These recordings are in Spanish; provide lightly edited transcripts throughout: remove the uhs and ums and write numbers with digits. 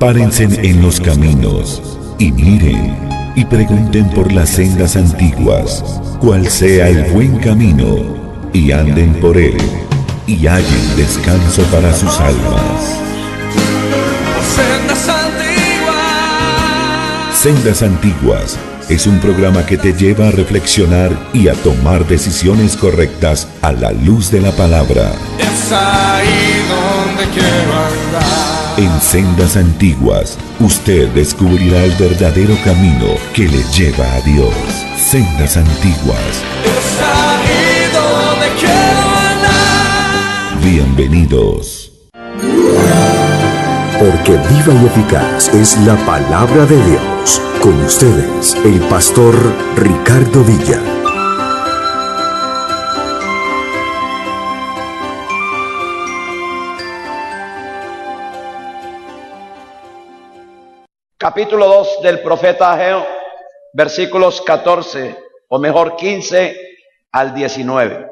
Párense en los caminos y miren y pregunten por las sendas antiguas, cuál sea el buen camino, y anden por él, y hallen descanso para sus almas. Sendas antiguas. Sendas Antiguas es un programa que te lleva a reflexionar y a tomar decisiones correctas a la luz de la palabra. Es ahí donde quiero andar. En Sendas Antiguas, usted descubrirá el verdadero camino que le lleva a Dios. Sendas Antiguas. Es ahí donde quiero andar. Bienvenidos. Porque viva y eficaz es la palabra de Dios. Con ustedes, el pastor Ricardo Villa. Capítulo 2 del profeta Ageo, versículos 14, o mejor 15 al 19.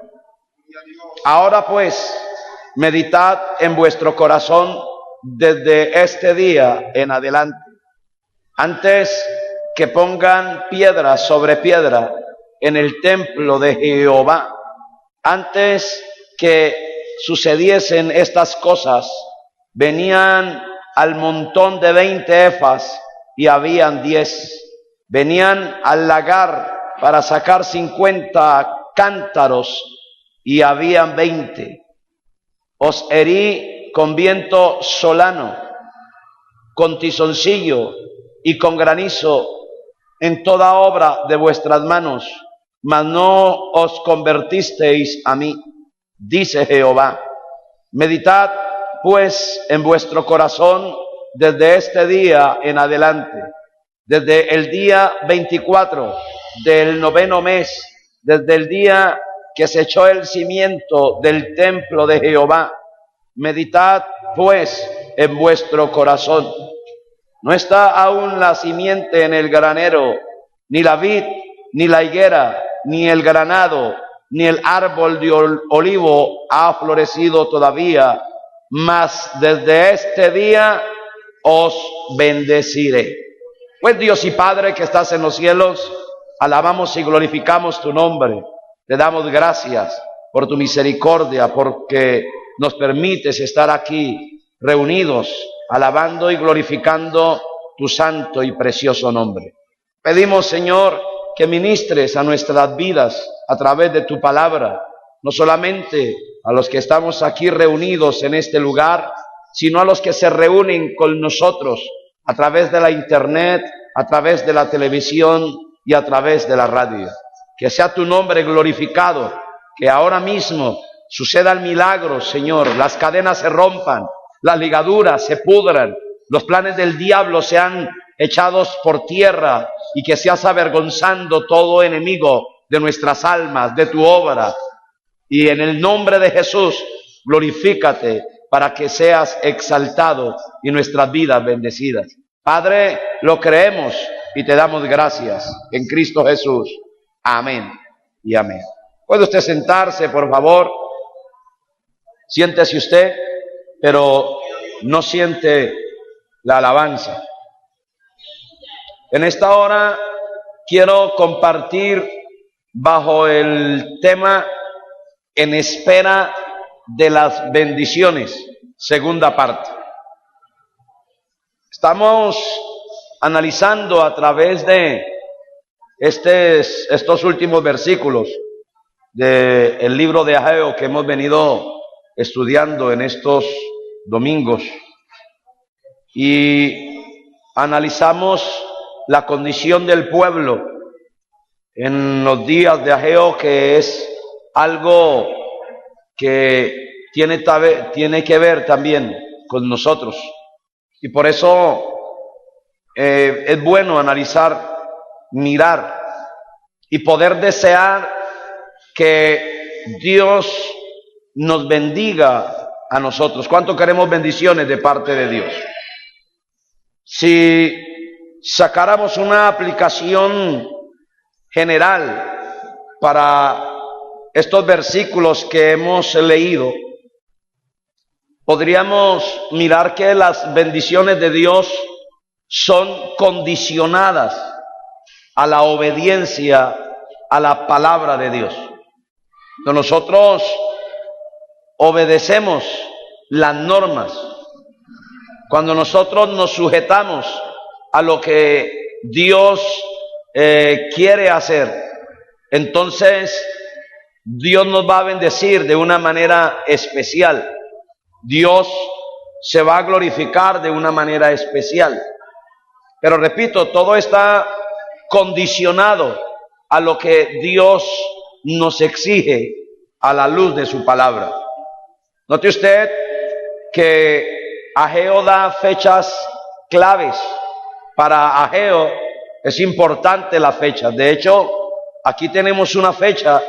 Ahora pues, meditad en vuestro corazón desde este día en adelante, antes que pongan piedra sobre piedra en el templo de Jehová. Antes que sucediesen estas cosas, venían al montón de 20 efas y habían 10. Venían al lagar para sacar 50 cántaros y habían 20. Os herí con viento solano, con tizoncillo y con granizo en toda obra de vuestras manos, mas no os convertisteis a mí, dice Jehová. Meditad pues en vuestro corazón desde este día en adelante, desde el día 24 del 9º mes, desde el día que se echó el cimiento del templo de Jehová. Meditad pues en vuestro corazón. No está aún la simiente en el granero, ni la vid, ni la higuera, ni el granado, ni el árbol de olivo ha florecido todavía, mas desde este día os bendeciré. Pues Dios y Padre que estás en los cielos, alabamos y glorificamos tu nombre. Te damos gracias por tu misericordia, porque nos permites estar aquí reunidos, alabando y glorificando tu santo y precioso nombre. Pedimos, Señor, que ministres a nuestras vidas a través de tu palabra, no solamente a los que estamos aquí reunidos en este lugar, sino a los que se reúnen con nosotros a través de la internet, a través de la televisión y a través de la radio. Que sea tu nombre glorificado, que ahora mismo sucedan milagros, Señor, las cadenas se rompan, las ligaduras se pudran, los planes del diablo sean echados por tierra y que seas avergonzando todo enemigo de nuestras almas, de tu obra. Y en el nombre de Jesús, glorifícate para que seas exaltado y nuestras vidas bendecidas. Padre, lo creemos y te damos gracias en Cristo Jesús. Amén y amén. ¿Puede usted sentarse, por favor? Siéntese usted, pero no siente la alabanza. En esta hora quiero compartir bajo el tema en espera de las bendiciones, segunda parte. Estamos analizando a través de estos últimos versículos del libro de Ageo que hemos venido estudiando en estos domingos, y analizamos la condición del pueblo en los días de Ageo, que es algo que tiene que ver también con nosotros, y por eso es bueno analizar, mirar y poder desear que Dios nos bendiga a nosotros. ¿Cuánto queremos bendiciones de parte de Dios? Si sacáramos una aplicación general para estos versículos que hemos leído, podríamos mirar que las bendiciones de Dios son condicionadas a la obediencia a la palabra de Dios. Cuando nosotros obedecemos las normas, cuando nosotros nos sujetamos a lo que Dios quiere hacer, entonces Dios nos va a bendecir de una manera especial. Dios se va a glorificar de una manera especial. Pero repito, todo está condicionado a lo que Dios nos exige a la luz de su palabra. Note usted que Ageo da fechas claves. Para Ageo es importante la fecha. De hecho, aquí tenemos una fecha,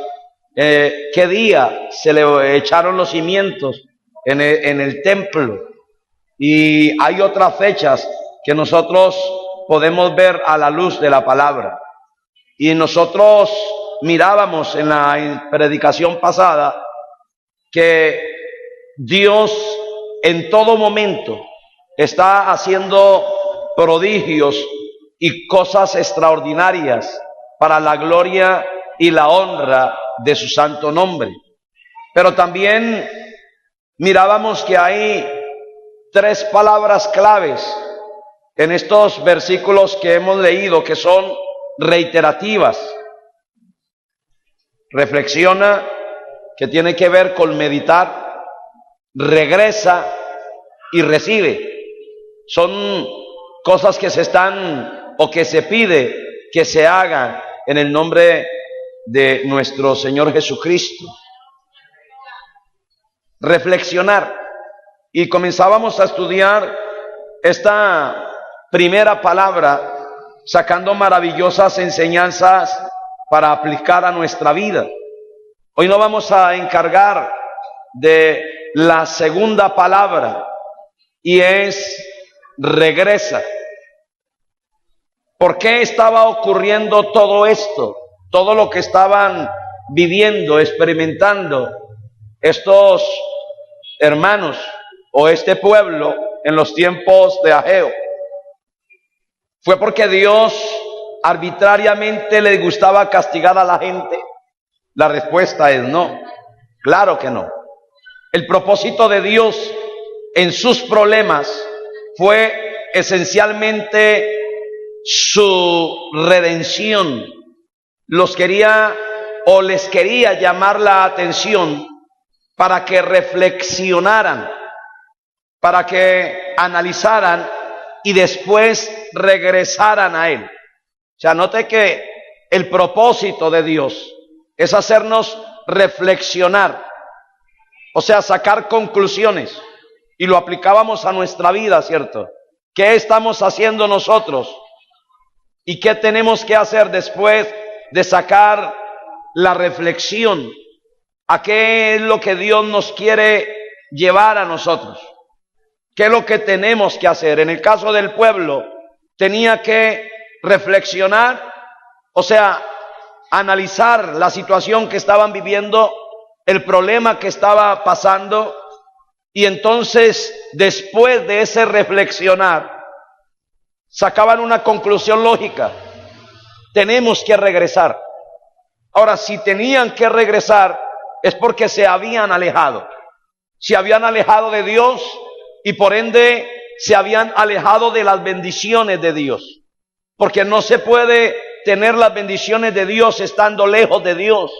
qué día se le echaron los cimientos en el templo. Y hay otras fechas que nosotros podemos ver a la luz de la palabra. Y nosotros mirábamos en la predicación pasada que Dios en todo momento está haciendo prodigios y cosas extraordinarias para la gloria y la honra de su santo nombre. Pero también mirábamos que hay 3 palabras claves en estos versículos que hemos leído que son reiterativas. Reflexiona, que tiene que ver con meditar, regresa y recibe. Son cosas que se están o que se pide que se hagan en el nombre de nuestro Señor Jesucristo. Reflexionar. Y comenzábamos a estudiar esta primera palabra, sacando maravillosas enseñanzas para aplicar a nuestra vida. Hoy nos vamos a encargar de la segunda palabra, y es regresa. ¿Por qué estaba ocurriendo todo esto? Todo lo que estaban viviendo, experimentando estos hermanos o este pueblo en los tiempos de Ageo. ¿Fue porque Dios arbitrariamente le gustaba castigar a la gente? La respuesta es no. Claro que no. El propósito de Dios en sus problemas fue esencialmente su redención. Los quería o les quería llamar la atención para que reflexionaran, para que analizaran y después regresaran a Él. O sea, note que el propósito de Dios es hacernos reflexionar, o sea, sacar conclusiones, y lo aplicábamos a nuestra vida, ¿cierto? ¿Qué estamos haciendo nosotros? ¿Y qué tenemos que hacer después de sacar la reflexión? ¿A qué es lo que Dios nos quiere llevar a nosotros? ¿Qué es lo que tenemos que hacer? En el caso del pueblo, tenía que reflexionar, o sea, analizar la situación que estaban viviendo, el problema que estaba pasando, y entonces, después de ese reflexionar, sacaban una conclusión lógica: tenemos que regresar. Ahora, si tenían que regresar, es porque se habían alejado de Dios, y por ende se habían alejado de las bendiciones de Dios, porque no se puede tener las bendiciones de Dios estando lejos de Dios.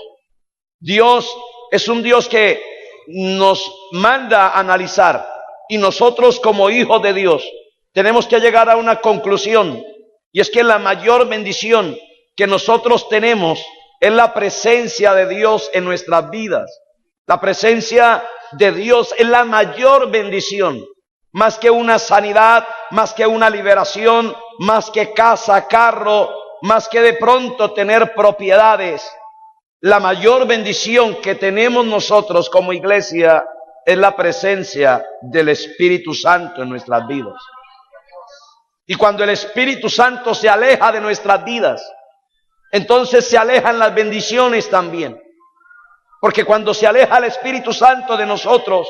Dios es un Dios que nos manda a analizar, y nosotros como hijos de Dios tenemos que llegar a una conclusión, y es que la mayor bendición que nosotros tenemos es la presencia de Dios en nuestras vidas. La presencia de Dios es la mayor bendición, más que una sanidad, más que una liberación, más que casa, carro, más que de pronto tener propiedades. La mayor bendición que tenemos nosotros como iglesia es la presencia del Espíritu Santo en nuestras vidas. Y cuando el Espíritu Santo se aleja de nuestras vidas, entonces se alejan las bendiciones también. Porque cuando se aleja el Espíritu Santo de nosotros,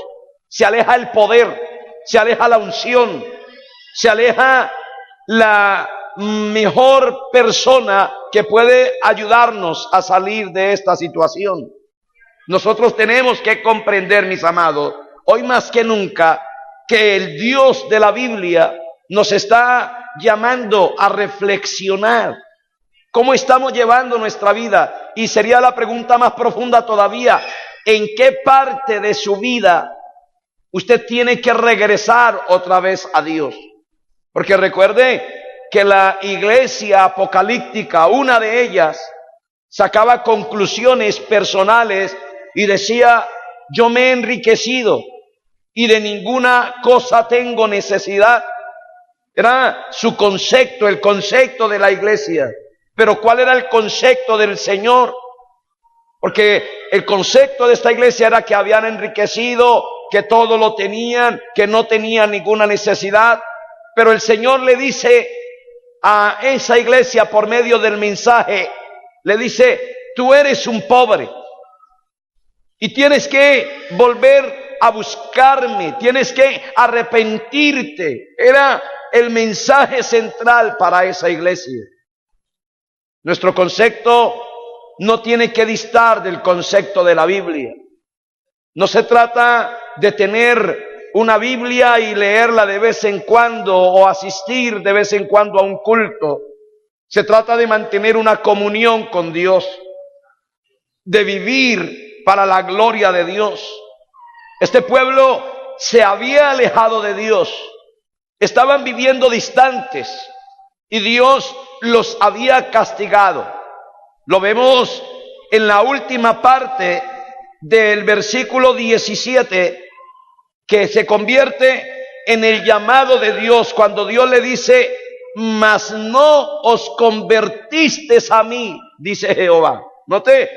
se aleja el poder, se aleja la unción, se aleja la mejor persona que puede ayudarnos a salir de esta situación. Nosotros tenemos que comprender, mis amados, hoy más que nunca, que el Dios de la Biblia nos está llamando a reflexionar cómo estamos llevando nuestra vida. Y sería la pregunta más profunda todavía: ¿en qué parte de su vida usted tiene que regresar otra vez a Dios? Porque recuerde que la iglesia apocalíptica, una de ellas, sacaba conclusiones personales y decía: yo me he enriquecido y de ninguna cosa tengo necesidad. Era su concepto, el concepto de la iglesia. Pero ¿cuál era el concepto del Señor? Porque el concepto de esta iglesia era que habían enriquecido, que todo lo tenían, que no tenían ninguna necesidad. Pero el Señor le dice a esa iglesia por medio del mensaje, le dice: tú eres un pobre y tienes que volver a buscarme, tienes que arrepentirte. Era el mensaje central para esa iglesia. Nuestro concepto no tiene que distar del concepto de la Biblia. No se trata de tener una Biblia y leerla de vez en cuando o asistir de vez en cuando a un culto. Se trata de mantener una comunión con Dios, de vivir para la gloria de Dios. Este pueblo se había alejado de Dios, estaban viviendo distantes y Dios los había castigado. Lo vemos en la última parte del versículo 17, que se convierte en el llamado de Dios cuando Dios le dice: mas no os convertisteis a mí, dice Jehová. Note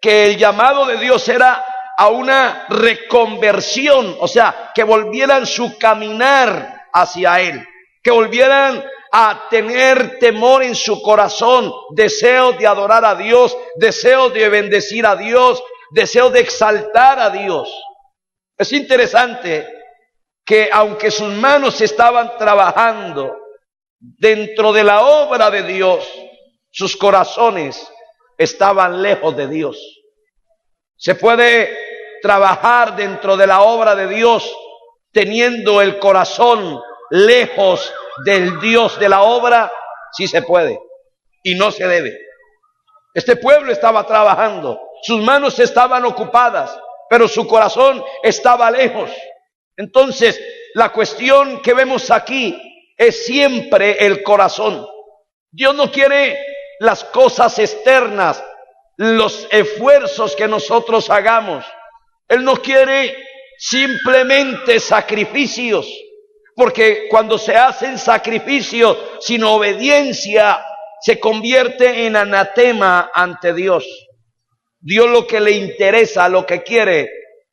que el llamado de Dios era a una reconversión, o sea, que volvieran su caminar hacia Él, que volvieran a tener temor en su corazón, deseo de adorar a Dios, deseo de bendecir a Dios, deseo de exaltar a Dios. Es interesante que aunque sus manos estaban trabajando dentro de la obra de Dios, sus corazones estaban lejos de Dios. Se puede trabajar dentro de la obra de Dios teniendo el corazón lejos del Dios de la obra. Sí se puede y no se debe. Este pueblo estaba trabajando, sus manos estaban ocupadas, pero su corazón estaba lejos. Entonces, la cuestión que vemos aquí es siempre el corazón. Dios no quiere las cosas externas, los esfuerzos que nosotros hagamos. Él no quiere simplemente sacrificios, porque cuando se hacen sacrificios sin obediencia, se convierte en anatema ante Dios. Dios lo que le interesa, lo que quiere,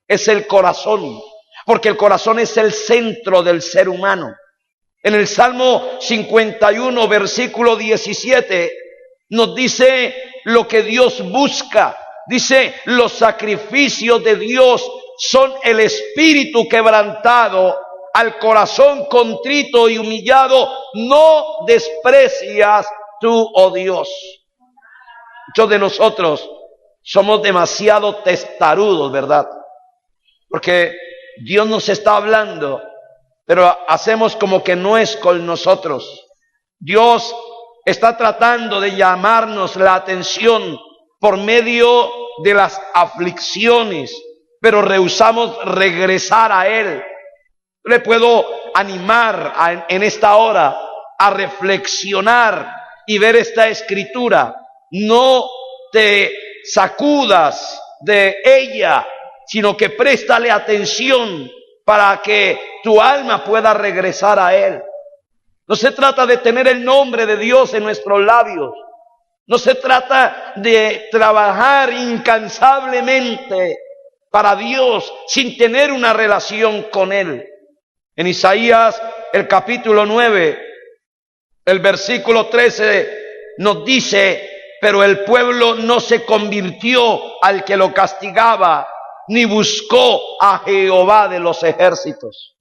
es el corazón, porque el corazón es el centro del ser humano. En el Salmo 51, versículo 17, nos dice lo que Dios busca. Dice: los sacrificios de Dios son el espíritu quebrantado, al corazón contrito y humillado no desprecias tú, oh Dios. Muchos de nosotros somos demasiado testarudos, ¿verdad? Porque Dios nos está hablando, pero hacemos como que no es con nosotros. Dios está tratando de llamarnos la atención por medio de las aflicciones, pero rehusamos regresar a Él. Le puedo animar en esta hora a reflexionar y ver esta escritura. No te sacudas de ella, sino que préstale atención para que tu alma pueda regresar a Él. No se trata de tener el nombre de Dios en nuestros labios. No se trata de trabajar incansablemente para Dios sin tener una relación con Él. En Isaías, el capítulo 9, el versículo 13 nos dice: pero el pueblo no se convirtió al que lo castigaba, ni buscó a Jehová de los ejércitos.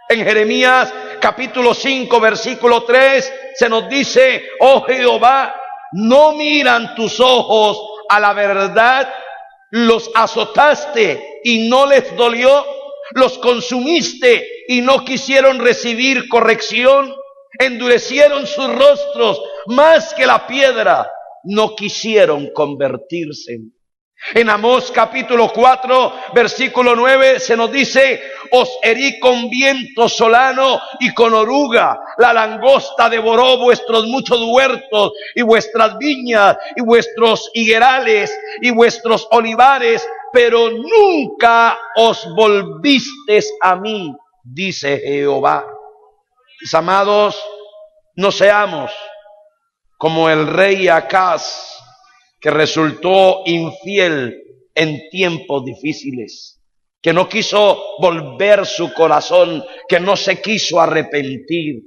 En Jeremías capítulo 5 versículo 3 se nos dice: oh Jehová, no miran tus ojos a la verdad, los azotaste y no les dolió, los consumiste y no quisieron recibir corrección, endurecieron sus rostros más que la piedra, no quisieron convertirse. En Amós capítulo 4 versículo 9 se nos dice: os herí con viento solano y con oruga, la langosta devoró vuestros muchos huertos y vuestras viñas y vuestros higuerales y vuestros olivares, pero nunca os volvisteis a mí, dice Jehová. Mis amados, no seamos como el rey Acaz, que resultó infiel en tiempos difíciles, que no quiso volver su corazón, que no se quiso arrepentir.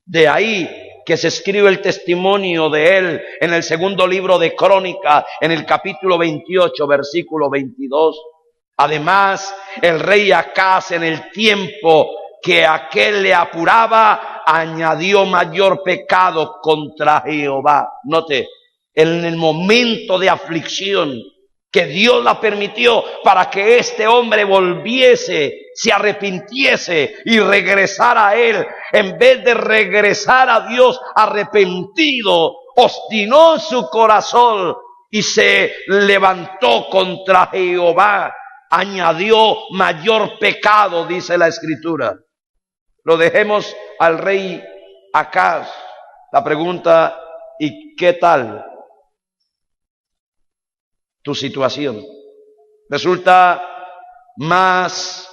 De ahí que se escribe el testimonio de él en el segundo libro de Crónicas, en el capítulo 28, versículo 22. Además, el rey Acaz, en el tiempo que aquel le apuraba, añadió mayor pecado contra Jehová. Note, en el momento de aflicción que Dios la permitió para que este hombre volviese, se arrepintiese y regresara a él, en vez de regresar a Dios arrepentido, obstinó su corazón y se levantó contra Jehová, añadió mayor pecado, dice la Escritura. Lo dejemos al rey Acaz. La pregunta: ¿y qué tal tu situación? ¿Resulta más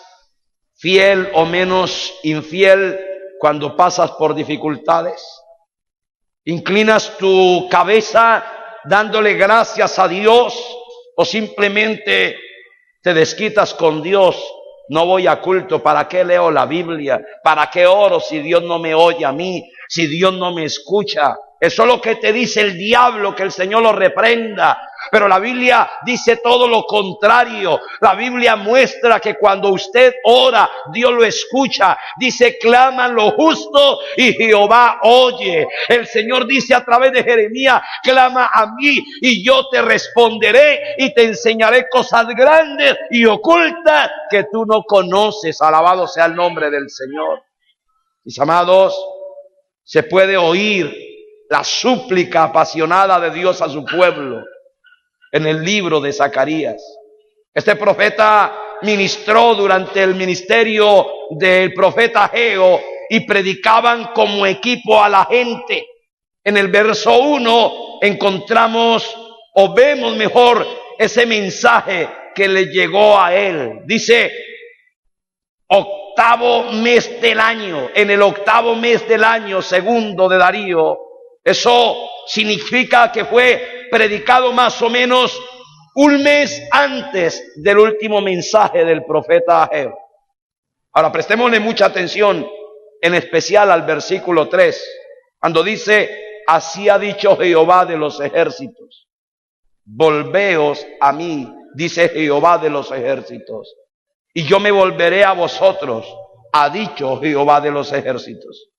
fiel o menos infiel cuando pasas por dificultades? ¿Inclinas tu cabeza dándole gracias a Dios o simplemente te desquitas con Dios? No voy a culto, ¿para qué leo la Biblia? ¿Para qué oro si Dios no me oye a mí? Si Dios no me escucha. Eso es lo que te dice el diablo, que el Señor lo reprenda. Pero la Biblia dice todo lo contrario. La Biblia muestra que cuando usted ora, Dios lo escucha. Dice: claman lo justo y Jehová oye. El Señor dice a través de Jeremías: clama a mí y yo te responderé y te enseñaré cosas grandes y ocultas que tú no conoces. Alabado sea el nombre del Señor. Mis amados, se puede oír la súplica apasionada de Dios a su pueblo en el libro de Zacarías. Este profeta ministró durante el ministerio del profeta Ageo y predicaban como equipo a la gente. En el verso 1 encontramos, o vemos mejor, ese mensaje que le llegó a él. Dice: octavo mes del año, en el octavo mes del año segundo de Darío. Eso significa que fue predicado más o menos un mes antes del último mensaje del profeta Ageo. Ahora prestémosle mucha atención, en especial al versículo 3, cuando dice: así ha dicho Jehová de los ejércitos, volveos a mí, dice Jehová de los ejércitos, y yo me volveré a vosotros, ha dicho Jehová de los ejércitos.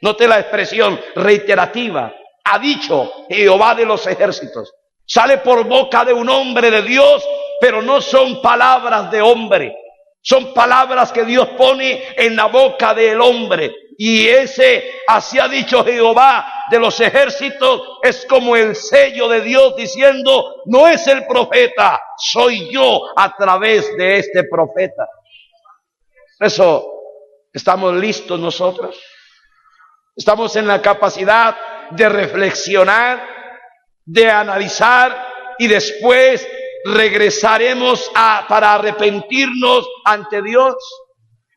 Note la expresión reiterativa: ha dicho Jehová de los ejércitos. Sale por boca de un hombre de Dios, pero no son palabras de hombre. Son palabras que Dios pone en la boca del hombre. Y ese así ha dicho Jehová de los ejércitos es como el sello de Dios diciendo: no es el profeta, soy yo a través de este profeta. Por eso estamos listos nosotros. Estamos en la capacidad de reflexionar, de analizar, y después regresaremos para arrepentirnos ante Dios.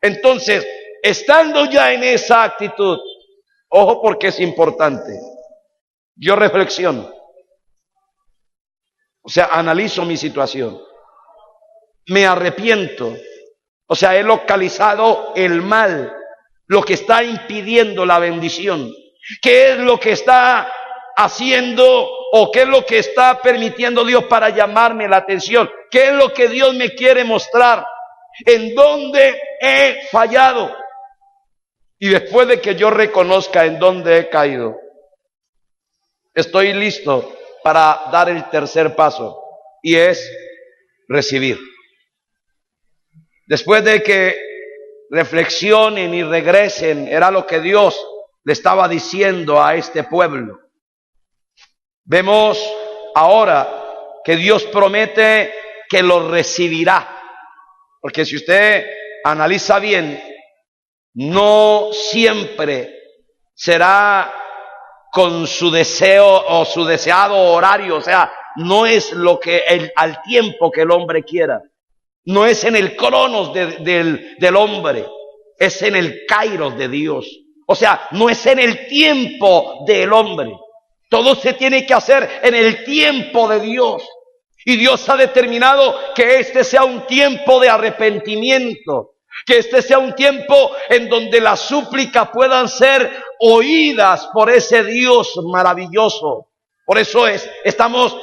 Entonces, estando ya en esa actitud, ojo, porque es importante, yo reflexiono, o sea, analizo mi situación, me arrepiento, o sea, he localizado el mal, lo que está impidiendo la bendición. ¿Qué es lo que está haciendo o qué es lo que está permitiendo Dios para llamarme la atención? ¿Qué es lo que Dios me quiere mostrar? ¿En dónde he fallado? Y después de que yo reconozca en dónde he caído, estoy listo para dar el tercer paso, y es recibir. Después de que reflexionen y regresen, era lo que Dios le estaba diciendo a este pueblo. Vemos ahora que Dios promete que lo recibirá. Porque si usted analiza bien, no siempre será con su deseo o su deseado horario. O sea, no es lo que al tiempo que el hombre quiera. No es en el cronos del hombre. Es en el kairos de Dios. O sea, no es en el tiempo del hombre. Todo se tiene que hacer en el tiempo de Dios. Y Dios ha determinado que este sea un tiempo de arrepentimiento, que este sea un tiempo en donde las súplicas puedan ser oídas por ese Dios maravilloso. Por eso estamos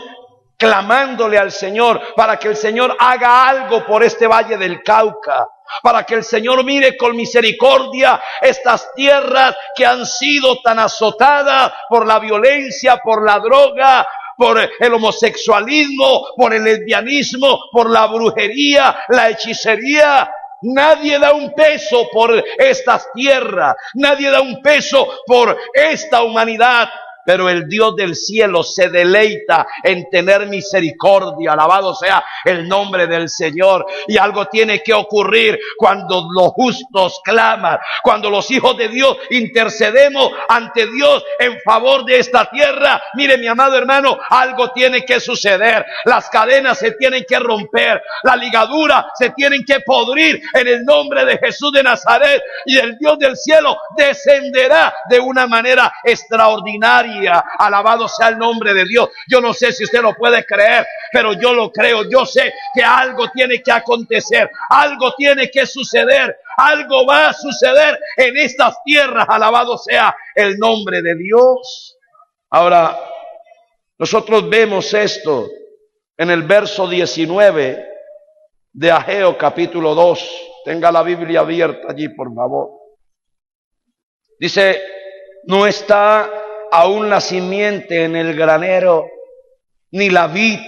clamándole al Señor para que el Señor haga algo por este Valle del Cauca, para que el Señor mire con misericordia estas tierras que han sido tan azotadas por la violencia, por la droga, por el homosexualismo, por el lesbianismo, por la brujería, la hechicería. Nadie da un peso por estas tierras, nadie da un peso por esta humanidad. Pero el Dios del cielo se deleita en tener misericordia. Alabado sea el nombre del Señor. Y algo tiene que ocurrir cuando los justos claman, cuando los hijos de Dios intercedemos ante Dios en favor de esta tierra. Mire, mi amado hermano, algo tiene que suceder. Las cadenas se tienen que romper, las ligaduras se tienen que podrir en el nombre de Jesús de Nazaret. Y el Dios del cielo descenderá de una manera extraordinaria. Alabado sea el nombre de Dios. Yo no sé si usted lo puede creer, pero yo lo creo. Yo sé que algo tiene que acontecer, algo tiene que suceder, algo va a suceder en estas tierras. Alabado sea el nombre de Dios. Ahora, nosotros vemos esto en el verso 19 de Ageo capítulo 2. Tenga la Biblia abierta allí, por favor. Dice: no está aún la simiente en el granero, ni la vid,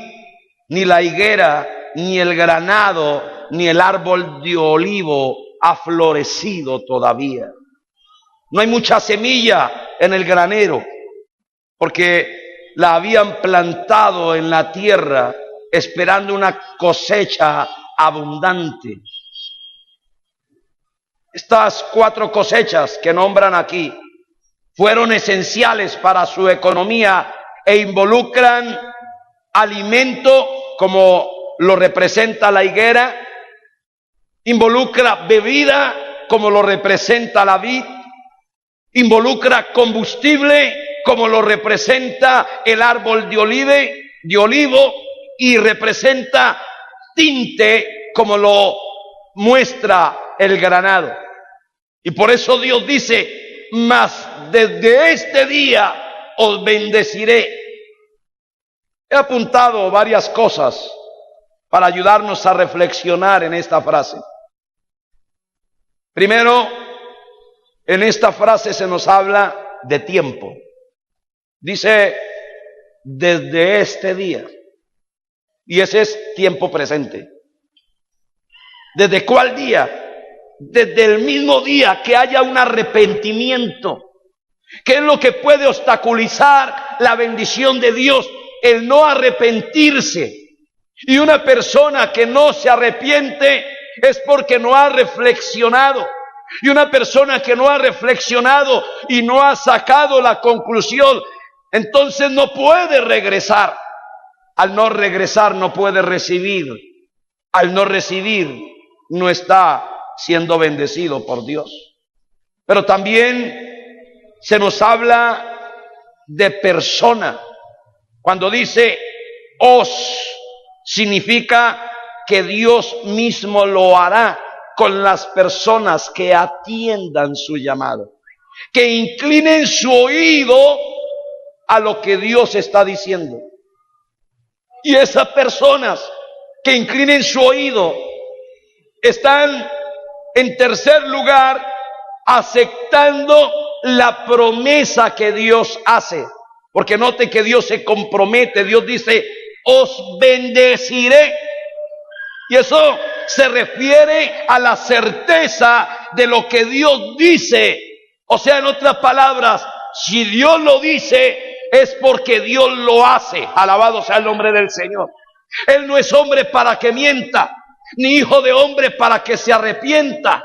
ni la higuera, ni el granado, ni el árbol de olivo ha florecido todavía. No hay mucha semilla en el granero, porque la habían plantado en la tierra esperando una cosecha abundante. Estas 4 cosechas que nombran aquí fueron esenciales para su economía e involucran alimento, como lo representa la higuera, involucra bebida, como lo representa la vid, involucra combustible, como lo representa el árbol de olivo, y representa tinte, como lo muestra el granado. Y por eso Dios dice: mas desde este día os bendeciré. He apuntado varias cosas para ayudarnos a reflexionar en esta frase. Primero, en esta frase se nos habla de tiempo. Dice: desde este día. Y ese es tiempo presente. ¿Desde cuál día? Desde el mismo día que haya un arrepentimiento. ¿Qué es lo que puede obstaculizar la bendición de Dios? El no arrepentirse. Y una persona que no se arrepiente es porque no ha reflexionado. Y una persona que no ha reflexionado y no ha sacado la conclusión, entonces no puede regresar. Al no regresar no puede recibir. Al no recibir no está siendo bendecido por Dios. Pero también se nos habla de persona. Cuando dice os, significa que Dios mismo lo hará con las personas que atiendan su llamado, que inclinen su oído a lo que Dios está diciendo. Y esas personas que inclinen su oído están en tercer lugar aceptando la promesa que Dios hace. Porque note que Dios se compromete. Dios dice, os bendeciré. Y eso se refiere a la certeza de lo que Dios dice. O sea, en otras palabras, si Dios lo dice, es porque Dios lo hace. Alabado sea el nombre del Señor. Él no es hombre para que mienta, ni hijo de hombre para que se arrepienta.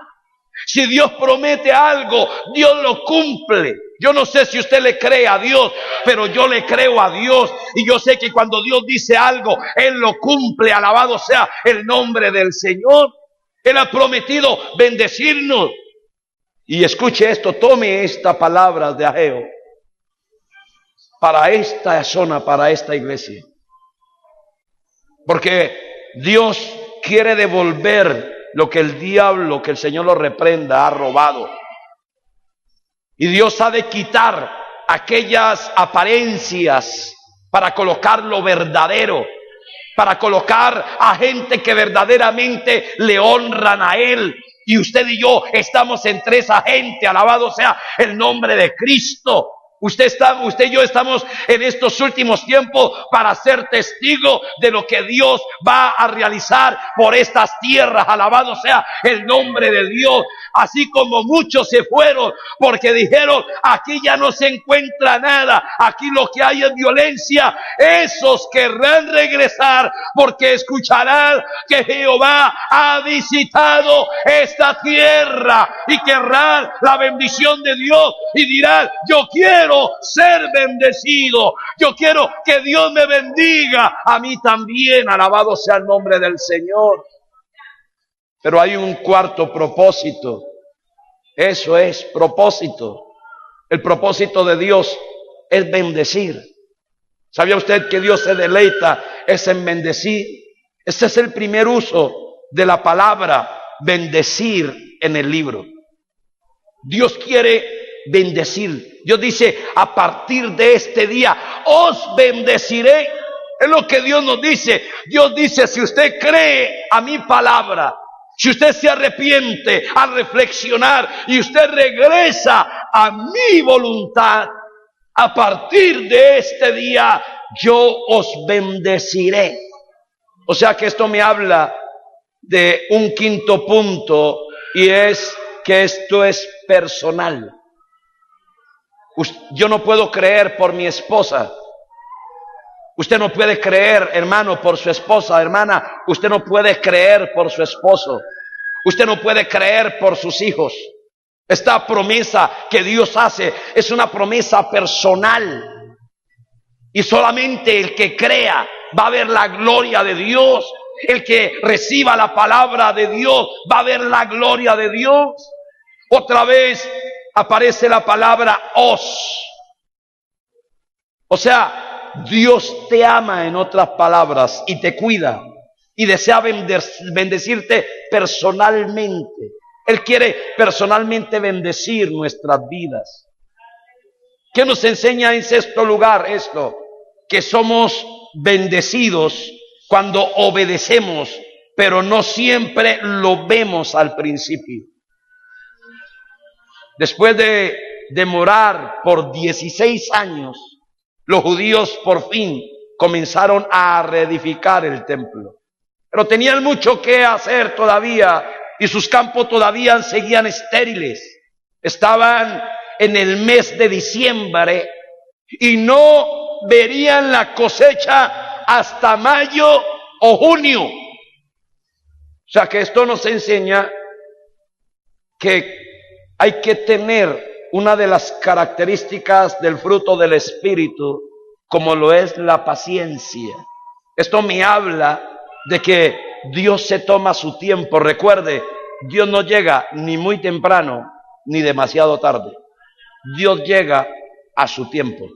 Si Dios promete algo, Dios lo cumple. Yo no sé si usted le cree a Dios, pero yo le creo a Dios. Y yo sé que cuando Dios dice algo, Él lo cumple. Alabado sea el nombre del Señor. Él ha prometido bendecirnos. Y escuche esto, tome esta palabra de Ageo para esta zona, para esta iglesia. Porque Dios quiere devolver lo que el diablo, que el Señor lo reprenda, ha robado. Y Dios ha de quitar aquellas apariencias para colocar lo verdadero, para colocar a gente que verdaderamente le honran a Él. Y usted y yo estamos entre esa gente. Alabado sea el nombre de Cristo. Usted y yo estamos en estos últimos tiempos para ser testigo de lo que Dios va a realizar por estas tierras. Alabado sea el nombre de Dios. Así como muchos se fueron porque dijeron, aquí ya no se encuentra nada, aquí lo que hay es violencia. Esos querrán regresar porque escucharán que Jehová ha visitado esta tierra y querrán la bendición de Dios y dirán, yo quiero ser bendecido, yo quiero que Dios me bendiga a mí también. Alabado sea el nombre del Señor. Pero hay un cuarto propósito. Eso es propósito. El propósito de Dios es bendecir. ¿Sabía usted que Dios se deleita es en bendecir? Ese es el primer uso de la palabra bendecir en el libro. Dios quiere bendecir. Dios dice, a partir de este día os bendeciré. Es lo que Dios nos dice. Dios dice, si usted cree a mi palabra, si usted se arrepiente al reflexionar y usted regresa a mi voluntad, a partir de este día yo os bendeciré. O sea que esto me habla de un quinto punto, y es que esto es personal. Yo no puedo creer por mi esposa. Usted no puede creer, hermano, por su esposa, hermana. Usted no puede creer por su esposo. Usted no puede creer por sus hijos. Esta promesa que Dios hace es una promesa personal. Y solamente el que crea va a ver la gloria de Dios. El que reciba la palabra de Dios va a ver la gloria de Dios. Otra vez aparece la palabra os. O sea, Dios te ama, en otras palabras, y te cuida y desea bendecirte personalmente. Él quiere personalmente bendecir nuestras vidas. ¿Qué nos enseña en sexto lugar esto? Que somos bendecidos cuando obedecemos, pero no siempre lo vemos al principio. Después de demorar por 16 años, los judíos por fin comenzaron a reedificar el templo. Pero tenían mucho que hacer todavía y sus campos todavía seguían estériles. Estaban en el mes de diciembre y no verían la cosecha hasta mayo o junio. O sea que esto nos enseña que hay que tener una de las características del fruto del Espíritu, como lo es la paciencia. Esto me habla de que Dios se toma su tiempo. Recuerde, Dios no llega ni muy temprano ni demasiado tarde. Dios llega a su tiempo.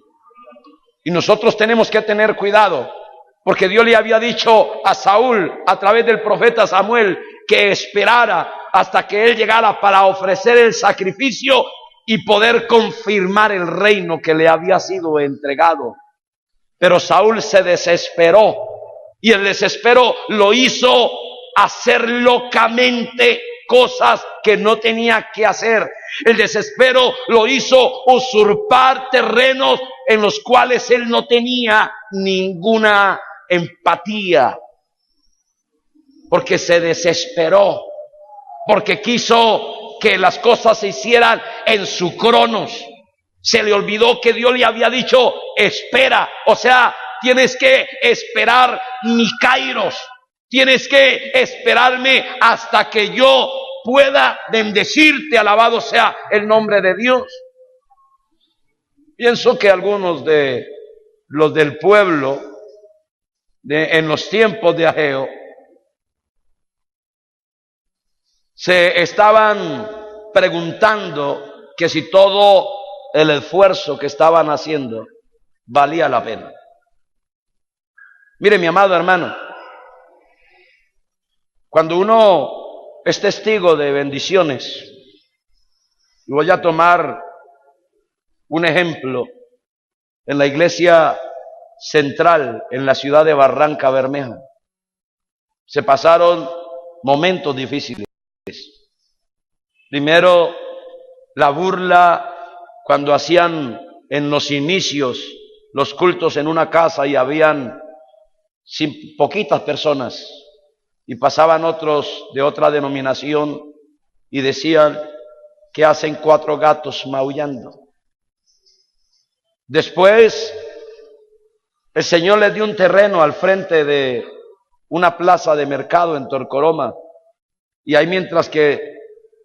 Y nosotros tenemos que tener cuidado, porque Dios le había dicho a Saúl a través del profeta Samuel que esperara hasta que él llegara para ofrecer el sacrificio. y poder confirmar el reino que le había sido entregado. Pero Saúl se desesperó, y el desespero lo hizo hacer locamente cosas que no tenía que hacer. El desespero lo hizo usurpar terrenos en los cuales él no tenía ninguna empatía, porque se desesperó, porque quiso que las cosas se hicieran en su cronos. Se le olvidó que Dios le había dicho, espera, o sea, tienes que esperar mi kairos, tienes que esperarme hasta que yo pueda bendecirte, alabado sea el nombre de Dios. Pienso que algunos de los del pueblo, en los tiempos de Ageo, se estaban preguntando que si todo el esfuerzo que estaban haciendo valía la pena. Mire, mi amado hermano, cuando uno es testigo de bendiciones, y voy a tomar un ejemplo en la iglesia central en la ciudad de Barranca Bermeja, se pasaron momentos difíciles. Primero, la burla cuando hacían en los inicios los cultos en una casa y habían poquitas personas, y pasaban otros de otra denominación y decían que hacen 4 gatos maullando. Después el Señor les dio un terreno al frente de una plaza de mercado en Torcoroma, y ahí mientras que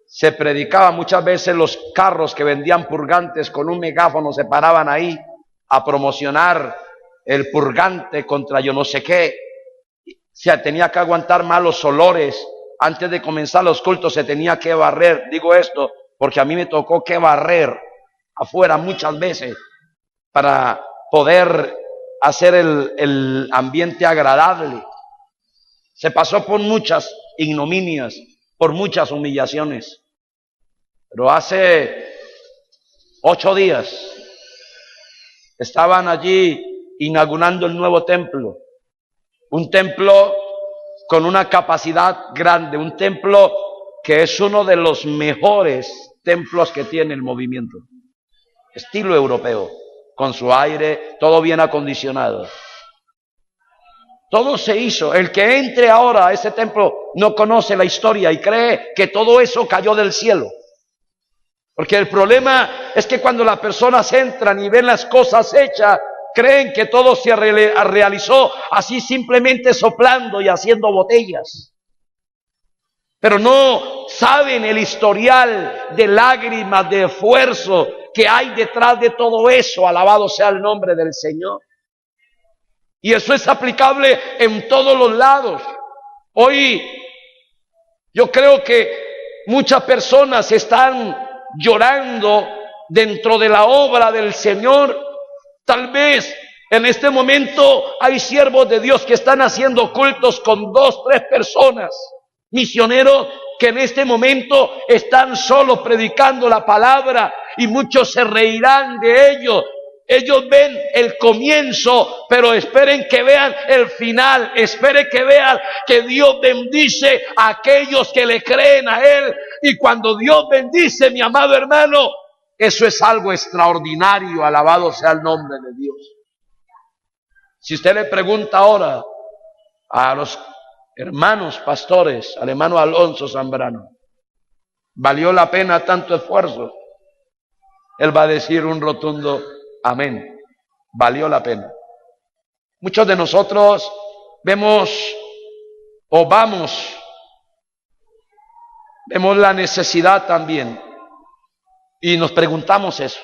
se predicaba, muchas veces los carros que vendían purgantes con un megáfono se paraban ahí a promocionar el purgante contra yo no sé qué. Se tenía que aguantar malos olores. Antes de comenzar los cultos se tenía que barrer. Digo esto porque a mí me tocó que barrer afuera muchas veces para poder hacer el ambiente agradable. Se pasó por muchas ignominias, por muchas humillaciones. Pero hace 8 días estaban allí inaugurando el nuevo templo. Un templo con una capacidad grande, un templo que es uno de los mejores templos que tiene el movimiento. Estilo europeo, con su aire, todo bien acondicionado. Todo se hizo. El que entre ahora a ese templo no conoce la historia y cree que todo eso cayó del cielo. Porque el problema es que cuando las personas entran y ven las cosas hechas, creen que todo se realizó así simplemente soplando y haciendo botellas. Pero no saben el historial de lágrimas, de esfuerzo que hay detrás de todo eso. Alabado sea el nombre del Señor. Y eso es aplicable en todos los lados. Hoy yo creo que muchas personas están llorando dentro de la obra del Señor. Tal vez en este momento hay siervos de Dios que están haciendo cultos con 2, 3 personas, misioneros que en este momento están solo predicando la palabra, y muchos se reirán de ellos. Ellos ven el comienzo, pero esperen que vean el final. Esperen que vean que Dios bendice a aquellos que le creen a Él. Y cuando Dios bendice, mi amado hermano, eso es algo extraordinario. Alabado sea el nombre de Dios. Si usted le pregunta ahora a los hermanos pastores, al hermano Alonso Zambrano, ¿valió la pena tanto esfuerzo? Él va a decir un rotundo amén. Valió la pena. Muchos de nosotros vemos la necesidad también, y nos preguntamos eso: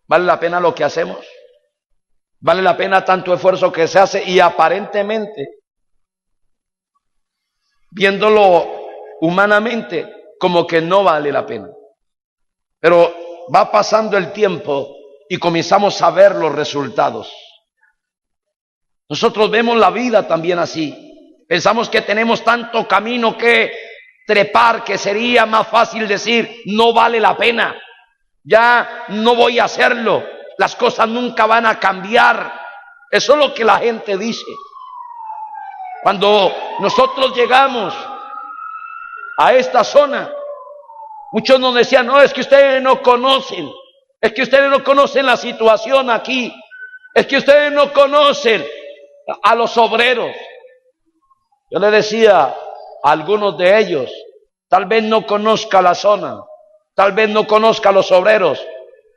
¿vale la pena lo que hacemos? ¿Vale la pena tanto esfuerzo que se hace? Y aparentemente, viéndolo humanamente, como que no vale la pena. Pero va pasando el tiempo y comenzamos a ver los resultados. Nosotros vemos la vida también así. Pensamos que tenemos tanto camino que trepar que sería más fácil decir no vale la pena. ya no voy a hacerlo, las cosas nunca van a cambiar. Eso es lo que la gente dice. Cuando nosotros llegamos a esta zona, muchos nos decían, no, es que ustedes no conocen, es que ustedes no conocen la situación aquí, es que ustedes no conocen a los obreros. Yo le decía a algunos de ellos, tal vez no conozca la zona, tal vez no conozca a los obreros,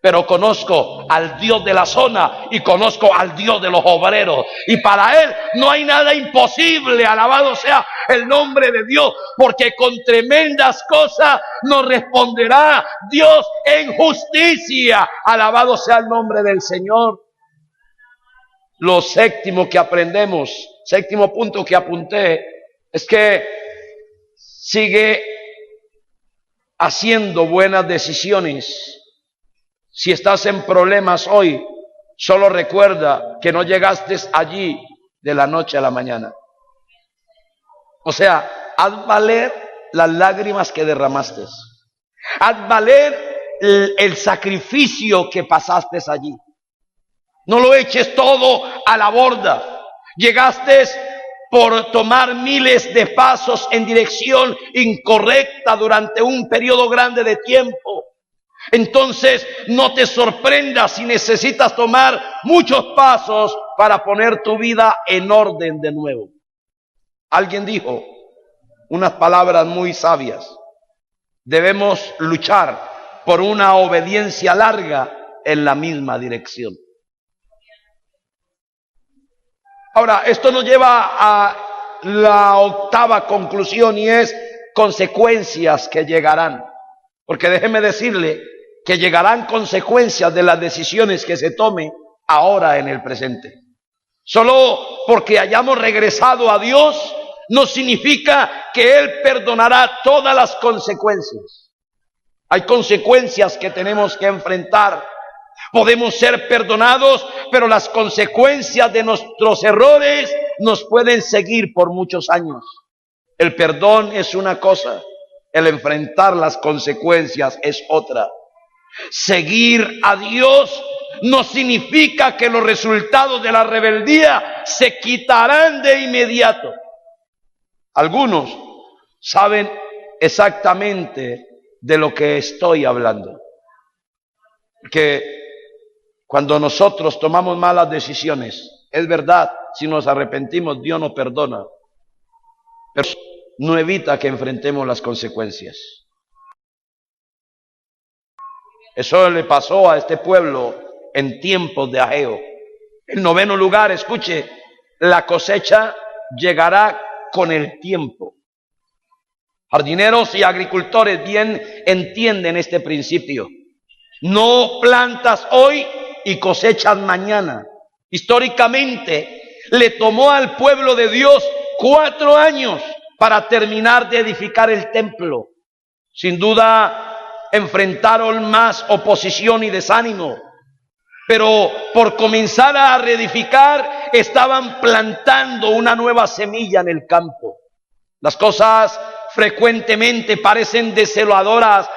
pero conozco al Dios de la zona y conozco al Dios de los obreros. Y para Él no hay nada imposible, alabado sea el nombre de Dios, porque con tremendas cosas nos responderá Dios en justicia. Alabado sea el nombre del Señor. Lo séptimo que aprendemos, séptimo punto que apunté, es que sigue haciendo buenas decisiones. Si estás en problemas hoy, solo recuerda que no llegaste allí de la noche a la mañana. O sea, haz valer las lágrimas que derramaste. Haz valer el sacrificio que pasaste allí. No lo eches todo a la borda. Llegaste por tomar miles de pasos en dirección incorrecta durante un periodo grande de tiempo. Entonces no te sorprendas si necesitas tomar muchos pasos para poner tu vida en orden de nuevo. Alguien dijo unas palabras muy sabias. Debemos luchar por una obediencia larga en la misma dirección. Ahora, esto nos lleva a la octava conclusión y es consecuencias que llegarán. Porque déjeme decirle que llegarán consecuencias de las decisiones que se tomen ahora en el presente. Solo porque hayamos regresado a Dios no significa que Él perdonará todas las consecuencias. Hay consecuencias que tenemos que enfrentar. Podemos ser perdonados, pero las consecuencias de nuestros errores nos pueden seguir por muchos años. El perdón es una cosa, el enfrentar las consecuencias es otra. Seguir a Dios no significa que los resultados de la rebeldía se quitarán de inmediato. Algunos saben exactamente de lo que estoy hablando. Que cuando nosotros tomamos malas decisiones, es verdad, si nos arrepentimos, Dios nos perdona, pero no evita que enfrentemos las consecuencias. Eso le pasó a este pueblo en tiempos de Ageo. En noveno lugar, escuche, la cosecha llegará con el tiempo. Jardineros y agricultores bien entienden este principio. No plantas hoy y cosechas mañana. Históricamente le tomó al pueblo de Dios 4 años para terminar de edificar el templo. Sin duda enfrentaron más oposición y desánimo, pero por comenzar a reedificar estaban plantando una nueva semilla en el campo. Las cosas frecuentemente parecen desoladoras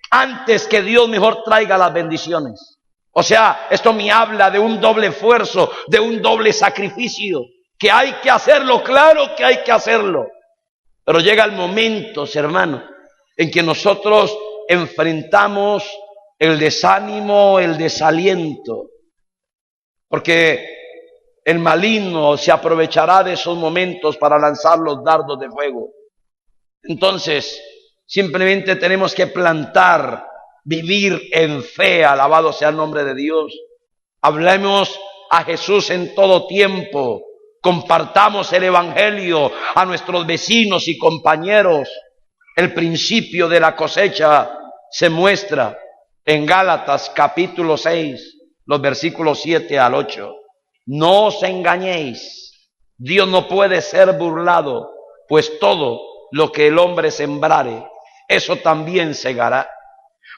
antes que Dios mejor traiga las bendiciones. O sea, esto me habla de un doble esfuerzo, de un doble sacrificio, que hay que hacerlo, claro que hay que hacerlo. Pero llega el momento, hermano, en que nosotros enfrentamos el desánimo, el desaliento, porque el maligno se aprovechará de esos momentos para lanzar los dardos de fuego. Entonces, simplemente tenemos que plantar, vivir en fe, alabado sea el nombre de Dios. Hablemos a Jesús en todo tiempo, compartamos el evangelio a nuestros vecinos y compañeros. El principio de la cosecha se muestra en Gálatas capítulo 6, los versículos 7 al 8. No os engañéis, Dios no puede ser burlado, pues todo lo que el hombre sembrare, eso también segará.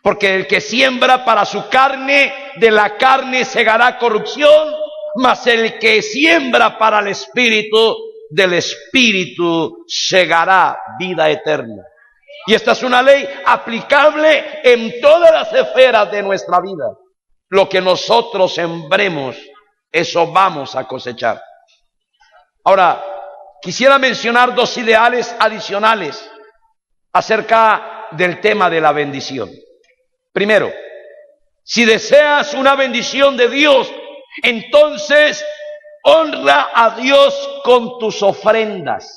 Porque el que siembra para su carne, de la carne segará corrupción, mas el que siembra para el Espíritu, del Espíritu segará vida eterna. Y esta es una ley aplicable en todas las esferas de nuestra vida. Lo que nosotros sembremos, eso vamos a cosechar. Ahora, quisiera mencionar dos ideales adicionales acerca del tema de la bendición. Primero, si deseas una bendición de Dios, entonces honra a Dios con tus ofrendas.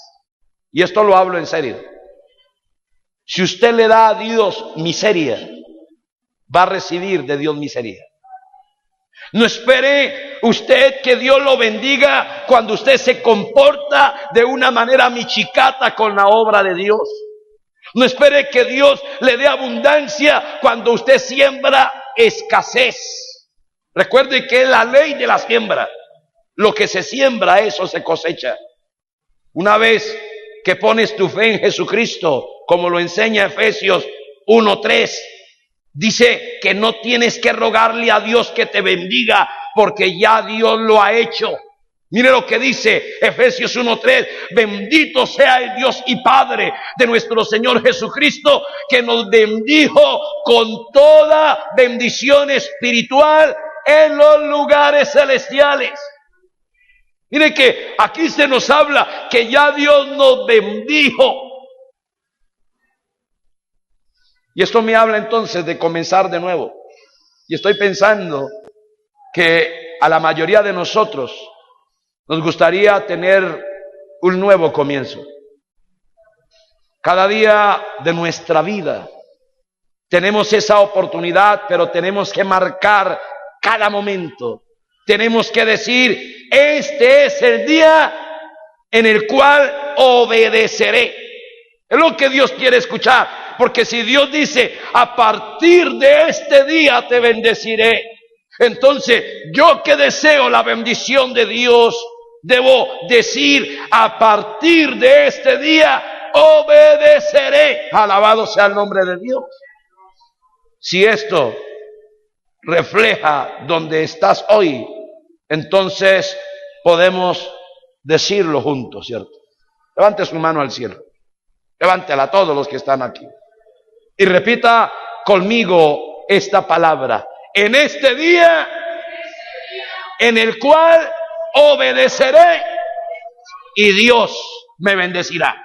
Y esto lo hablo en serio. Si usted le da a Dios miseria, va a recibir de Dios miseria. No espere usted que Dios lo bendiga cuando usted se comporta de una manera michicata con la obra de Dios. No espere que Dios le dé abundancia cuando usted siembra escasez. Recuerde que es la ley de la siembra. Lo que se siembra, eso se cosecha. Una vez que pones tu fe en Jesucristo, como lo enseña Efesios 1:3, dice que no tienes que rogarle a Dios que te bendiga, porque ya Dios lo ha hecho. Mire lo que dice Efesios 1:3, bendito sea el Dios y Padre de nuestro Señor Jesucristo, que nos bendijo con toda bendición espiritual en los lugares celestiales. Mire que aquí se nos habla que ya Dios nos bendijo. Y esto me habla entonces de comenzar de nuevo. Y estoy pensando que a la mayoría de nosotros nos gustaría tener un nuevo comienzo. Cada día de nuestra vida tenemos esa oportunidad, pero tenemos que marcar cada momento. Tenemos que decir, este es el día en el cual obedeceré. Es lo que Dios quiere escuchar. Porque si Dios dice, a partir de este día te bendeciré, entonces yo que deseo la bendición de Dios, debo decir, a partir de este día obedeceré. Alabado sea el nombre de Dios. Si esto refleja donde estás hoy, entonces podemos decirlo juntos, ¿cierto? Levante su mano al cielo. Levántela a todos los que están aquí. Y repita conmigo esta palabra. En este día en el cual obedeceré y Dios me bendecirá.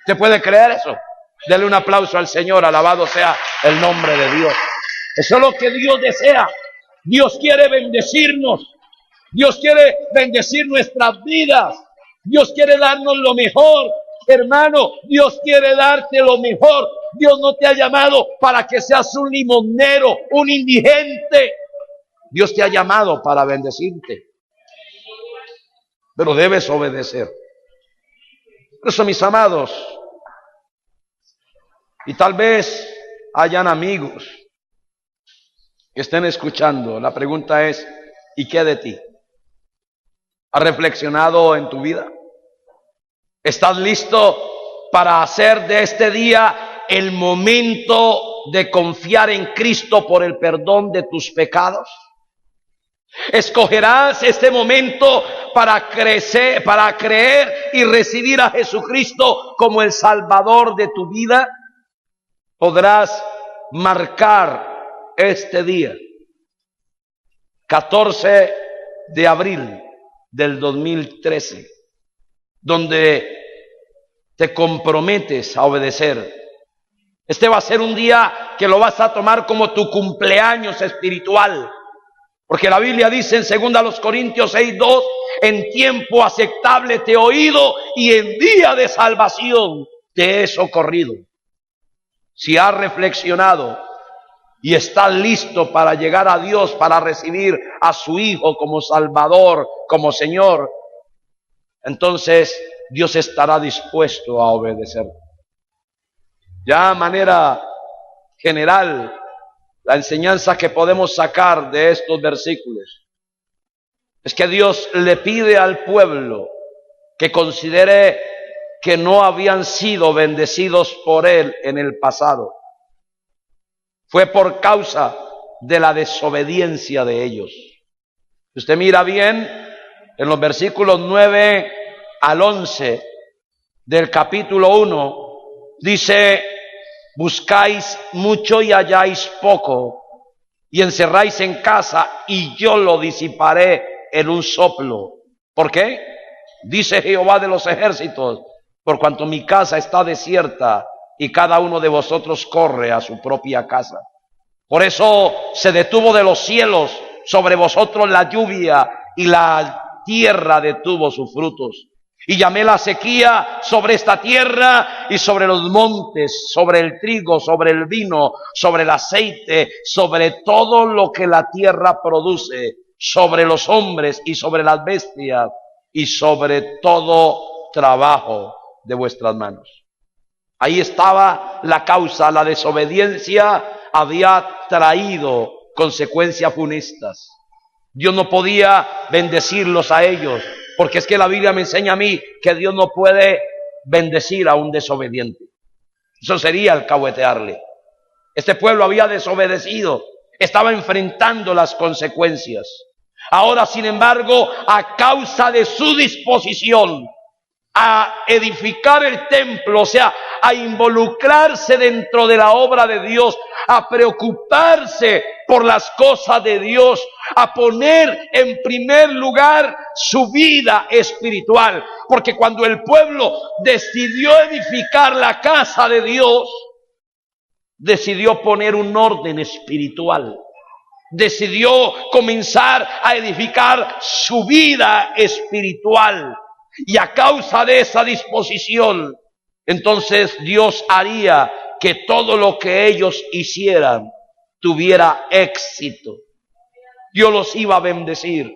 ¿Usted puede creer eso? Dele un aplauso al Señor. Alabado sea el nombre de Dios. Eso es lo que Dios desea. Dios quiere bendecirnos. Dios quiere bendecir nuestras vidas. Dios quiere darnos lo mejor. Hermano, Dios quiere darte lo mejor. Dios no te ha llamado para que seas un limonero, un indigente. Dios te ha llamado para bendecirte. Pero debes obedecer. Por eso, mis amados, y tal vez hayan amigos que estén escuchando, la pregunta es, ¿y qué de ti? ¿Has reflexionado en tu vida? ¿Estás listo para hacer de este día el momento de confiar en Cristo por el perdón de tus pecados? ¿Escogerás este momento para crecer, para creer y recibir a Jesucristo como el Salvador de tu vida? Podrás marcar este día, 14 de abril del 2013, donde te comprometes a obedecer. Este va a ser un día que lo vas a tomar como tu cumpleaños espiritual. Porque la Biblia dice en 2 Corintios 6:2, en tiempo aceptable te he oído y en día de salvación te he socorrido. Si has reflexionado y estás listo para llegar a Dios, para recibir a su Hijo como Salvador, como Señor, entonces Dios estará dispuesto a obedecer. Ya de manera general, la enseñanza que podemos sacar de estos versículos es que Dios le pide al pueblo que considere que no habían sido bendecidos por Él en el pasado. Fue por causa de la desobediencia de ellos. Si usted mira bien, en los versículos 9 al 11 del capítulo 1, dice buscáis mucho y halláis poco, y encerráis en casa, y yo lo disiparé en un soplo. ¿Por qué? Dice Jehová de los ejércitos, por cuanto mi casa está desierta, y cada uno de vosotros corre a su propia casa. Por eso se detuvo de los cielos sobre vosotros la lluvia, y la tierra detuvo sus frutos. Y llamé la sequía sobre esta tierra y sobre los montes, sobre el trigo, sobre el vino, sobre el aceite, sobre todo lo que la tierra produce, sobre los hombres y sobre las bestias y sobre todo trabajo de vuestras manos. Ahí estaba la causa. La desobediencia había traído consecuencias funestas. Dios no podía bendecirlos a ellos, porque es que la Biblia me enseña a mí que Dios no puede bendecir a un desobediente. Eso sería alcahuetearle. Este pueblo había desobedecido, estaba enfrentando las consecuencias. Ahora, sin embargo, a causa de su disposición a edificar el templo, o sea, a involucrarse dentro de la obra de Dios, a preocuparse por las cosas de Dios, a poner en primer lugar su vida espiritual, porque cuando el pueblo decidió edificar la casa de Dios, decidió poner un orden espiritual, decidió comenzar a edificar su vida espiritual. Y a causa de esa disposición, entonces Dios haría que todo lo que ellos hicieran tuviera éxito. Dios los iba a bendecir.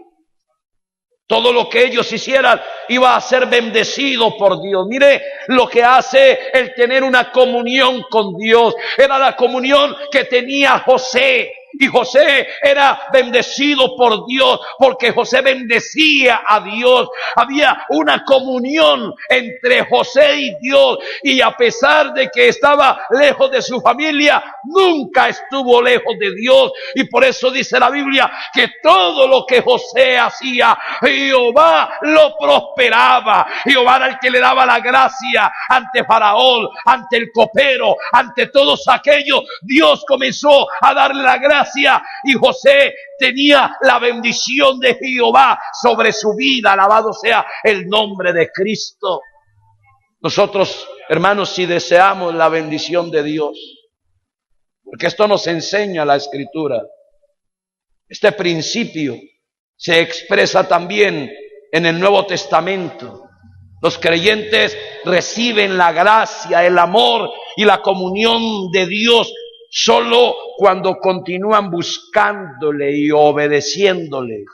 Todo lo que ellos hicieran iba a ser bendecido por Dios. Mire lo que hace el tener una comunión con Dios. Era la comunión que tenía José. Y José era bendecido por Dios, porque José bendecía a Dios. Había una comunión entre José y Dios. Y a pesar de que estaba lejos de su familia, nunca estuvo lejos de Dios. Y por eso dice la Biblia que todo lo que José hacía, Jehová lo prosperaba. Jehová era el que le daba la gracia ante Faraón, ante el copero, ante todos aquellos. Dios comenzó a darle la gracia, y José tenía la bendición de Jehová sobre su vida. Alabado sea el nombre de Cristo. Nosotros, hermanos, si deseamos la bendición de Dios, porque esto nos enseña la Escritura, este principio se expresa también en el Nuevo Testamento. Los creyentes reciben la gracia, el amor y la comunión de Dios solo cuando continúan buscándole y obedeciéndole.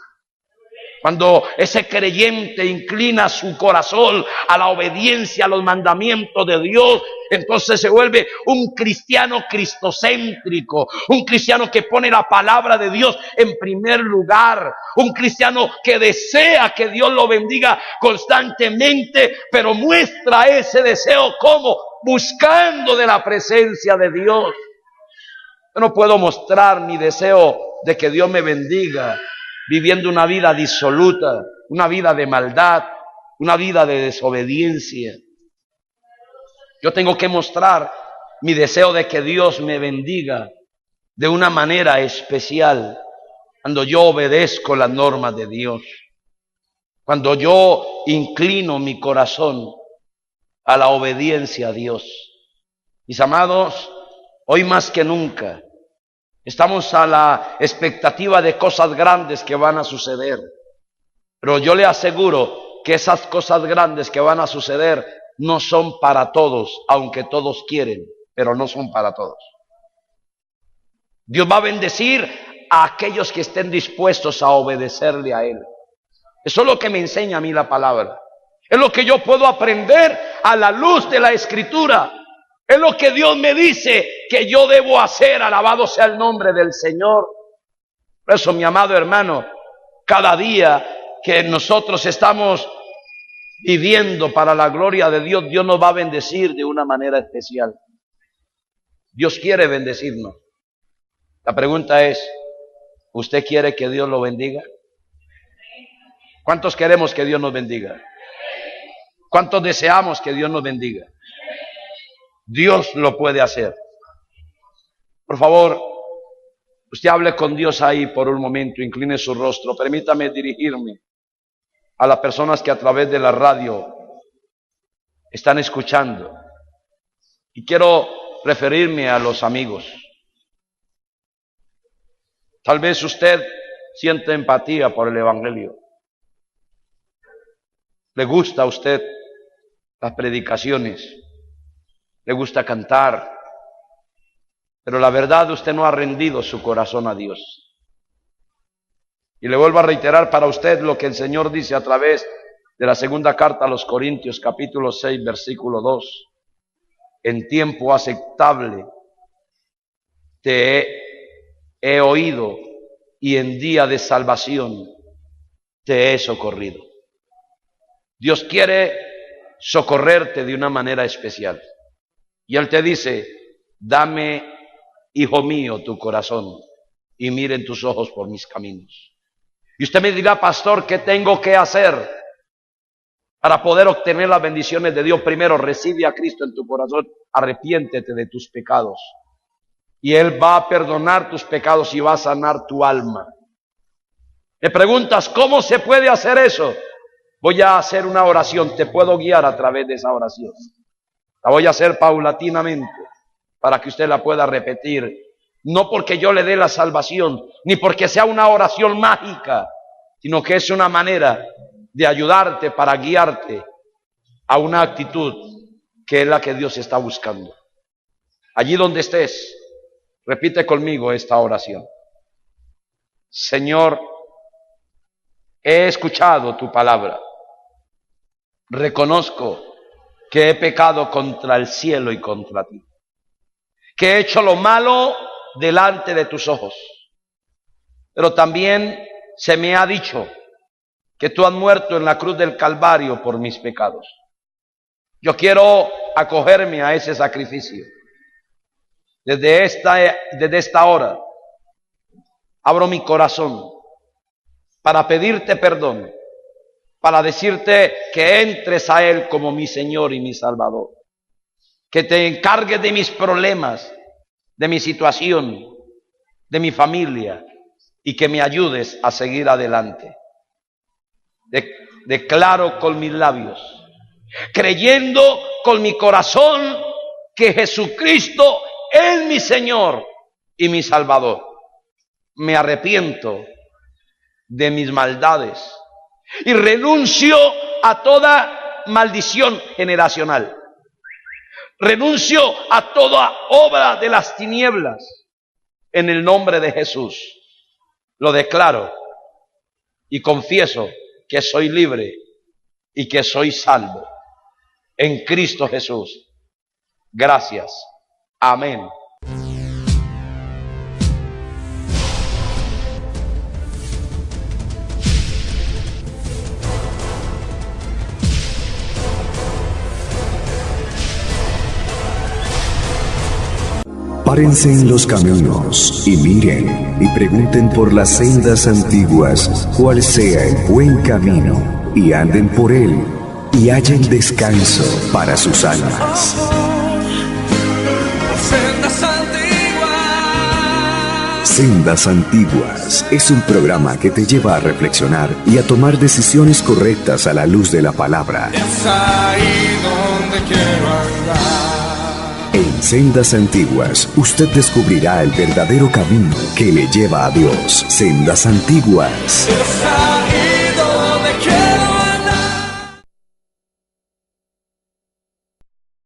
Cuando ese creyente inclina su corazón a la obediencia a los mandamientos de Dios, entonces se vuelve un cristiano cristocéntrico, un cristiano que pone la palabra de Dios en primer lugar, un cristiano que desea que Dios lo bendiga constantemente, pero muestra ese deseo como buscando de la presencia de Dios. Yo no puedo mostrar mi deseo de que Dios me bendiga viviendo una vida disoluta, una vida de maldad, una vida de desobediencia. Yo tengo que mostrar mi deseo de que Dios me bendiga de una manera especial cuando yo obedezco las normas de Dios, cuando yo inclino mi corazón a la obediencia a Dios. Mis amados, hoy más que nunca estamos a la expectativa de cosas grandes que van a suceder. Pero yo le aseguro que esas cosas grandes que van a suceder no son para todos, aunque todos quieren, pero no son para todos. Dios va a bendecir a aquellos que estén dispuestos a obedecerle a Él. Eso es lo que me enseña a mí la palabra. Es lo que yo puedo aprender a la luz de la Escritura. Es lo que Dios me dice que yo debo hacer. Alabado sea el nombre del Señor. Por eso, mi amado hermano, cada día que nosotros estamos viviendo para la gloria de Dios, Dios nos va a bendecir de una manera especial. Dios quiere bendecirnos. La pregunta es, ¿usted quiere que Dios lo bendiga? ¿Cuántos queremos que Dios nos bendiga? ¿Cuántos deseamos que Dios nos bendiga? Dios lo puede hacer. Por favor, usted hable con Dios ahí por un momento, incline su rostro. Permítame dirigirme a las personas que a través de la radio están escuchando. Y quiero referirme a los amigos. Tal vez usted siente empatía por el Evangelio. Le gusta a usted las predicaciones. Le gusta cantar. Pero la verdad, usted no ha rendido su corazón a Dios. Y le vuelvo a reiterar para usted lo que el Señor dice a través de la segunda carta a los Corintios, capítulo 6, versículo 2. En tiempo aceptable te he oído y en día de salvación te he socorrido. Dios quiere socorrerte de una manera especial. Y Él te dice, dame, hijo mío, tu corazón y miren tus ojos por mis caminos. Y usted me dirá, pastor, ¿qué tengo que hacer para poder obtener las bendiciones de Dios? Primero, recibe a Cristo en tu corazón, arrepiéntete de tus pecados. Y Él va a perdonar tus pecados y va a sanar tu alma. Me preguntas, ¿cómo se puede hacer eso? Voy a hacer una oración, te puedo guiar a través de esa oración. La voy a hacer paulatinamente para que usted la pueda repetir. No porque yo le dé la salvación, ni porque sea una oración mágica, sino que es una manera de ayudarte para guiarte a una actitud que es la que Dios está buscando. Allí donde estés, repite conmigo esta oración. Señor, he escuchado tu palabra. Reconozco que he pecado contra el cielo y contra ti. Que he hecho lo malo delante de tus ojos. Pero también se me ha dicho que tú has muerto en la cruz del Calvario por mis pecados. Yo quiero acogerme a ese sacrificio. Desde esta hora abro mi corazón para pedirte perdón, para decirte que entres a Él como mi Señor y mi Salvador, que te encargues de mis problemas, de mi situación, de mi familia y que me ayudes a seguir adelante. Declaro con mis labios, creyendo con mi corazón que Jesucristo es mi Señor y mi Salvador. Me arrepiento de mis maldades y renuncio a toda maldición generacional. Renuncio a toda obra de las tinieblas. En el nombre de Jesús lo declaro y confieso que soy libre y que soy salvo en Cristo Jesús. Gracias. Amén. Párense en los caminos y miren y pregunten por las sendas antiguas cuál sea el buen camino y anden por él y hallen descanso para sus almas. Sendas antiguas. Sendas Antiguas es un programa que te lleva a reflexionar y a tomar decisiones correctas a la luz de la palabra. Es ahí donde quiero andar. En Sendas Antiguas, usted descubrirá el verdadero camino que le lleva a Dios. Sendas Antiguas. Es ahí